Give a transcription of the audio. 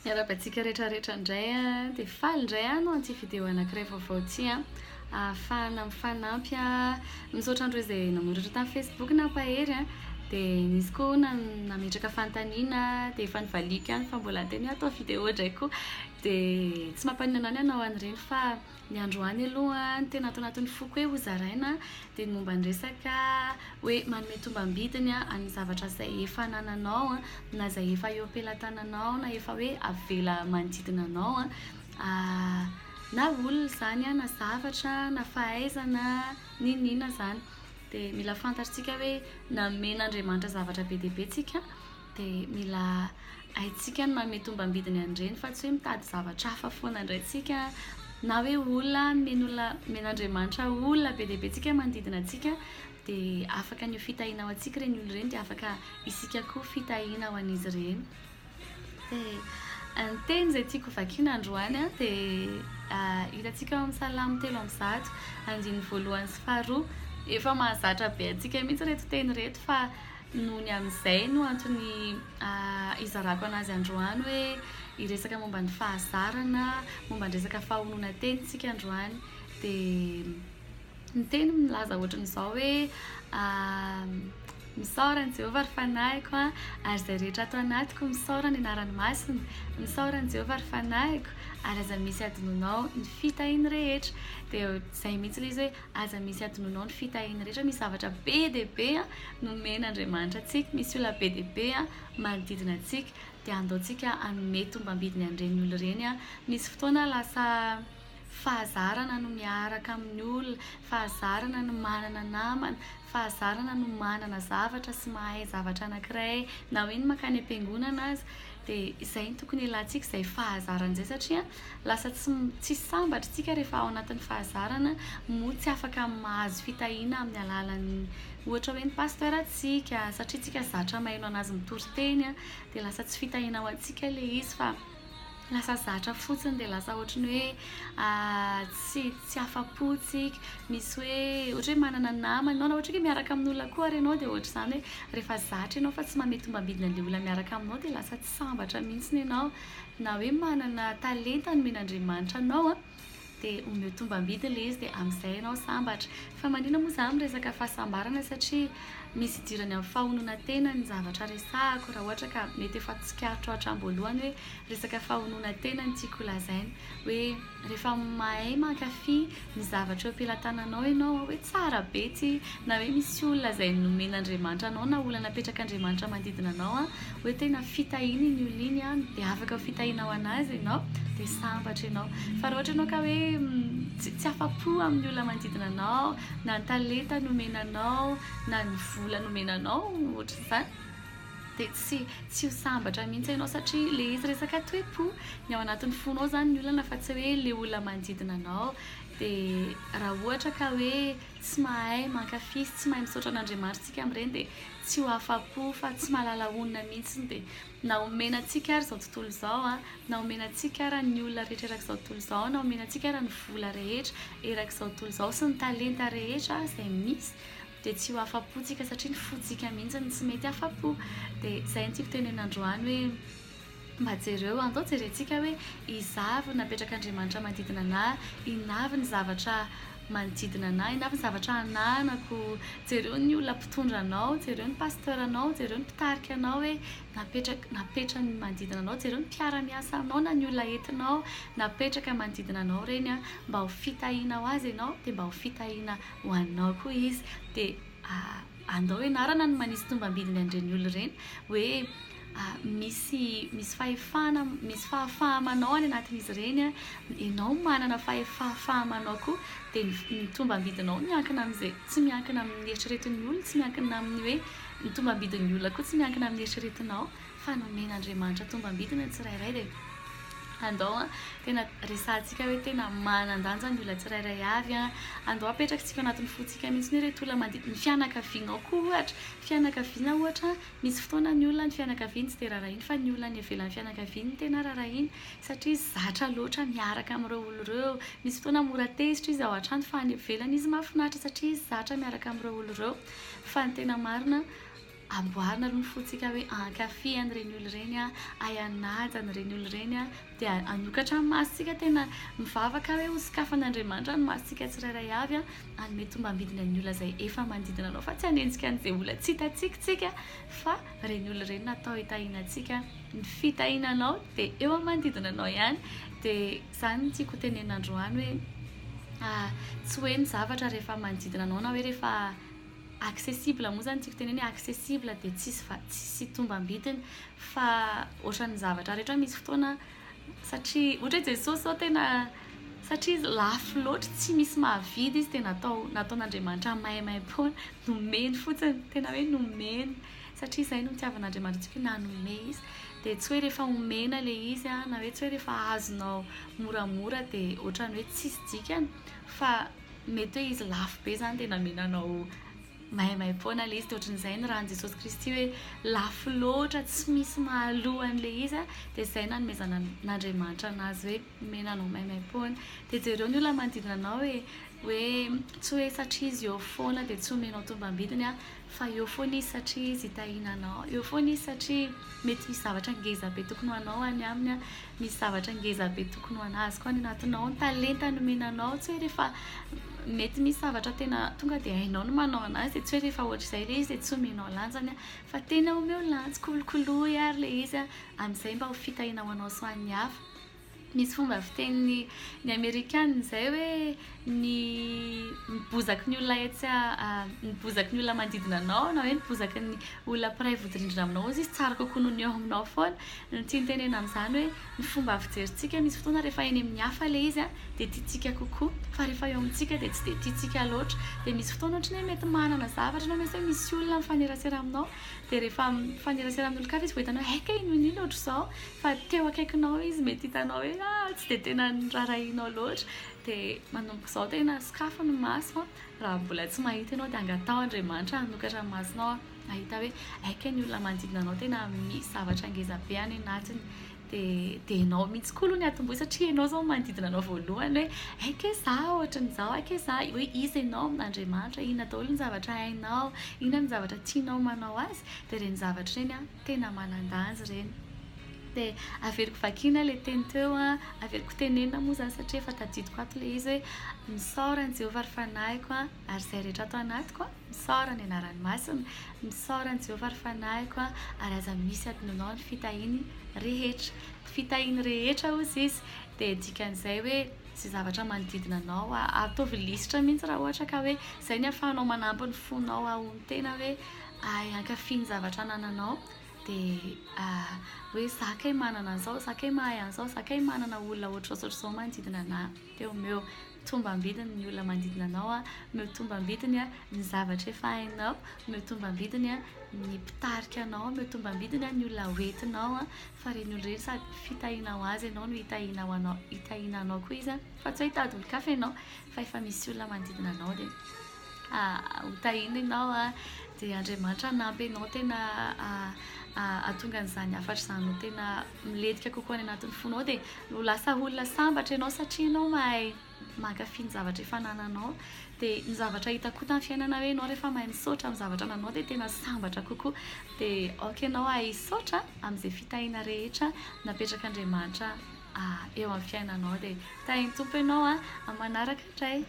Miarabantsika rehetrarehetra indray a dia faly indray a no anty video anankiray vaovao ty a ahafahana mifanampy a misaotra andreo izay nanoratra tamin'ny Facebook nampahery a dia nisy koa nametraka fanontaniana dia efa nivalika ihany fa mbola anteny atao video ndraiky koa dia tsy mampaninana any anao an'ireny fa ny androany aloha ny tena atao anatin'ny foko hoe hozaraina dia ny momba ny resaka hoe manome tombam-bidiny amin'ny zavatra izay efa nananao na izay efa eo am-pelatananao na efa hoe avela manodidina anao na olona izany na zavatra na fahaizana ninina izany dia mila fantatritsika hoe namen'Andriamanitra zavatra be dia be tsika dia mila haintsika ny manome tombam-bidiny an'ireny fa tsy hoe mitady zavatra hafa foana indraitsika na hoe olona men'Andriamanitra olona be dia be tsika manodidina antsika dia afaka ny fitahiana ao antsika ireny olona ireny dia afaka isika koa fitahiana ho an'izy ireny. Dia ny teny izay tiako vakiana androany dia hitantsika ao amin'ny salamo 3:1 andiny voalohany sy faharoa efa mahazatra be antsika mihitsy reto teny reto fa noho ny amin'izay no antony izarako anazy androany hoe hiresaka momba ny fahazarana momba ny resaka fahonoana teny tsika androany dia ny teny milaza ohatran'izao hoe misaoran'i Jehovah ary fanahiko ary izay rehetra ato anatiko misaora ny anarany masina misaoran'i Jehovah ary fanahiko ary aza misy hadinoinao ny fitahiany rehetra dia izay mihitsy ilay izy hoe aza misy hadinoinao ny fitahiany rehetra misy zavatra be dia be nomen'Andriamanitra antsika misy olona be dia be manodidina antsika dia andaontsika hanome tombam-bidiny an'ireny olona ireny misy fotoana lasa fahazarana no miaraka amin'ny olona fahazarana no manana namana fahazarana no manana zavatra sy mahay zavatra anankiray na hoe ny makany am-piangonana azy dia izay ny tokony ilantsika izay fahazarana izay satria lasa tsy sambatra tsika rehefa ao anatin'ny fahazarana moa tsy afaka mahazo fitahiana amin'ny alalan'ny ohatra hoe ny pasteuratsika satria tsika zatra maheno anazy mitory teny dia lasa tsy fitahiana ao antsika ilay izy fa lasa zatra fotsiny dia lasa ohatrany hoe tsy afapotsika misy hoe ohatra hoe manana namana ianao na ohatra hoe miaraka amin'ny olona koa ary ianao dia ohatra izany hoe rehefa zatra ianao fa tsy manome tombam-bidiny an'ilay olona miaraka aminao dia lasa tsy sambatra mihitsy ianao na hoe manana talenta nomen'Andriamanitra anao dia omeo tombam-bidiny ilay izy dia amin'izay ianao sambatra fa manina moa izany resaka fahasambarana satria misy idirany amin'ny fahonoana tena ny zavatra resahako raha ohatra ka mety efa tsikaritro hatramin'ny hoe resaka fahonoana tena ny tiako lazaina hoe rehefa mahay mankafy ny zavatra eo am-pelatananao ianao hoe tsara be ty na hoe misy olona izay nomen'Andriamanitra anao na olona napetrak'Andriamanitra manodidina anao hoe tena fitahiana iny olona iny dia afaka fitahiana ao anazy ianao dia sambatra ianao fa raha ohatra ianao ka hoe tsy afapo amin'ny olona manodidina anao na ny talenta nomenanao na ny vola nomenanao ohatra izany dia tsy ho sambatra mihitsy ianao satria ilay izy resaka toe-po ny ao anatin'ny fonao izany ny olona fa tsy hoe ilay olona manodidina anao dia raha ohatra ka hoe tsy mahay mankafy tsy mahay misaotra an'Andriamanitra tsika amin'ireny dia tsy ho afapo fa tsy mahalala onona mihitsy dia na omenantsika ary izao tontolo izao na omenantsika ary ny olona rehetra erak'izao tontolo izao na omenantsika ary ny vola rehetra erak'izao tontolo izao sy ny talenta rehetra izay misy dia tsy ho afapotsika satria ny fotsika mihitsy ny tsy mety afapo dia izay ny tiako tenen'androany hoe mba jereo andao jerentsika hoe izavy napetrak'Andriamanitra manodidina anahy inavy ny zavatra manodidina anahy inavy ny zavatra ananako jereo ny olona mpitondra anao jereo ny pasteur anao jereo ny mpitarika anao hoe napetra ny manodidina anao jereo ny mpiara-miasa anao na ny olona entinao napetraka manodidina anao ireny mba ho fitahiana ho azy ianao dia mba ho fitahiana ho anao koa izy dia andao ianarana no manisy tombam-bidiny an'ireny olona ireny hoe misy fahafahamanao any anatin'izy ireny ianao manana fahafahamanao koa dia ny tombam-bidinao miankina amin'izay tsy miankina amin'ny eritreretin'ny olona tsy miankina amin'ny hoe ny tombam-bidin'ny olona koa tsy miankina amin'ny eritreretinao fa nomen'Andriamanitra tombam-bidiny tsirairay dia andao tena resahantsika hoe tena manan-danja ny olona tsirairay avy andao apetrakantsika anatin'ny fotsika mihitsy ny reto olona manodidina ny fianakavianao koa ohatra fianakaviana ohatra misy fotoana ny olona ny fianakaviany tsy dia rarahiny fa ny olona ny avelan'ny fianakaviany tena rarahiny satria zatra loatra miaraka amin'ireo olona ireo misy fotoana mora tezitra izy ao an-trano fa any ivelany izy mahafinaritra satria zatra miaraka amin'ireo olona ireo fa ny tena marina amboarina rony fotsika hoe ankafy an'ireny olo ireny ayanady an'ireny olo ireny dia anokatra ny masontsika tena mivavaka hoe hosokafan'Andriamanitra ny masontsika tsirairay avy anome tombam-bidiny amin'ny olona izay efa manodidina anao fa tsy hanenjika an'izay olona tsy hitantsika fa ireny olo ireny natao hitahianantsika ny fitahiananao dia eo amin'ny manodidina anao ihany dia izany tiako tenen'androany hoe tsy hoe ny zavatra rehefa manodidina anao na hoe rehefa accessible moa zany tiako teneny accessible dia tsisy tombam-bidiny fa ohatran'ny zavatra rehetra misy fotoana satria ohatra hoe Jesosy zao tena satria izy lafo loatra tsy misy mahavidy izy dia nataon'Andriamanitra mahay-maim-poana nomeny fotsiny tena hoe nomeny satria izay no nitiavan'Andriamanitra tsika nanome izy dia tsy hoe rehefa omena ilay izy na hoe tsy hoe rehefa azonao moramora dia ohatrany hoe tsisy dikany fa mety hoe izy lafo be zany dia namenanao mahay-maim-poana ilay izy dia ohatran'izay ny rahan'i Jesosy Kristy hoe lafo loatra tsy misy mahalohan'ilay izy dia izay nanomezan'Andriamanitra anazy hoe menanao mahay-maim-poana dia jereo ny olona manodidina anao hoe tsy hoe satria izy eo foana dia tsy omenao tombam-bidiny fa eo foana izy satria izy hitahiananao eo foana izy satria mety misy zavatra ngeza be tokony ho anao any aminy misy zavatra ngeza be tokony ho anazy koa ny anatinao ny talenta nomenanao tsy hoe rehefa mety misy zavatra tena tonga dia hainao no manao anazy dia tsy hoe rehefa ohatra izay ilay izy dia tsy omenao lanjany fa tena omeo lanja kolokoloy ary ilay izy amin'izay mba ho fitahiana ho anao sy ho an'ny hafa misy fomba fiteny ny Amerikana izay hoe ny bozaky ny olona etsy ny bozaky ny olona manodidina anao na hoe ny bozaky ny olona mpiray vodi-rindrina aminao izy tsara kokoa noho ny eo aminao foana ny tiany tenena amin'izany hoe ny fomba fijerintsika misy fotoana rehefa eny amin'ny hafa ilay izy dia tiantsika kokoa fa rehefa eo amintsika dia tsy dia tiantsika loatra dia misy fotoana ohatrany hoe mety manana zavatra na misy hoe misy olona mifanerasera aminao dia rehefa mifanerasera amin'ny olo-kafa izy vohitanao haika ino ohatr' izao fa teo akaikinao izy mety hitanao hoe tsy dia tena nirarahinao loatra dia manomboka izao tena sokafa ny maso raha mbola tsy mahita ianao dia angatao Andriamanitra hanokatra ny masonao ahita hoe haika ny olona manodidina anao tena misy zavatra ngeza be any anatiny dia ianao mihitsy koa aloha ny atombohy satria ianao zao manodidina anao voalohany hoe haika izaho ohatran'izao haika izaho hoe iza ianao amin'Andriamanitra inona daholo ny zavatra hainao inona ny zavatra tianao manao azy dia ireny zavatra ireny tena manan-danja ireny dia averiko vakiana ilay teny teo averiko tenenina moa zany satria efa tadidiko ato ilay izy hoe misaoran'i Jehovah ary fanahiko ary izay rehetra atao anatiko misaora ny anarany masina misaoran'i Jehovah ary fanahiko ary aza misy hadinoinao ny fitahiany rehetra fitahiany rehetra ozy izy dia dikan'izay hoe sy zavatra manodidina anao ataovy lisitra mihitsy raha ohatra ka hoe izay ny ahafahanao manampy ny fonao ahony tena hoe ankafy ny zavatra anananao dia hoe zakay manana an'izao zakay mahay an'izao zakay manana olona ohatr'izao manodidina anahy dia omeo tombam-bidiny ny olona manodidina anao omeo tombam-bidiny ny zavatra efa hainao omeo tombam-bidiny ny mpitarika anao omeo tombam-bidiny ny olona hoentinao fa ireny olo ireny sady fitahianao azy ianao no hitahiananao koa izy fa tsy hoe hitady olo-kafa ianao fa efa misy olona manodidina anao dia hotahina ianao dia Andriamanitra nampy ianao tena atonga an'izany hafatra izany no tena miledika kokoa any anatin'ny fonao dia no lasa olona sambatra ianao satria ianao mahay mankafy ny zavatra efa nananao dia ny zavatra hitako tamin'ny fiainana hoe ianao rehefa mahay misaotra amin'ny zavatra nanao dia tena sambatra kokoa dia aoka ianao hisaotra amin'izay fitahiana rehetra napetraka Andriamanitra eo amin'ny fiainanao dia tahiny tompo ianao amin'ny manaraka indray